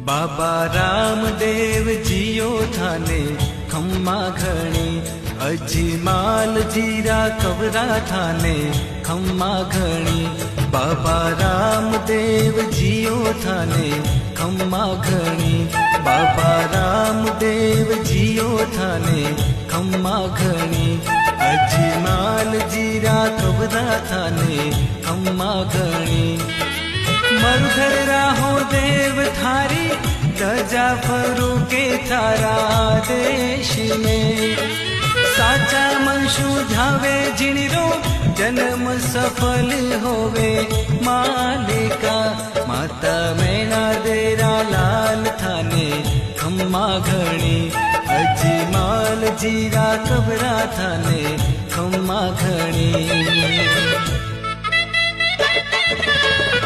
बाबा रामदेव जियो थाने खम्मा घणी, अजमाल जीरा कवरा थाने खम्मा घणी। बाबा रामदेव जियो थाने खम्मा घणी, बाबा रामदेव जियो थाने खम्मा घणी। अजमाल जीरा कवरा थाने खम्मा घणी। मरुधर राहो देव थारी, दजा फरू के थारा देश में। साचा मनशु झावे जिणरो, जन्म सफल होवे मालिका। माता मैना देरा लाल थाने खम्मा घणी, अजमाल जीरा कबरा थाने खम्मा घणी।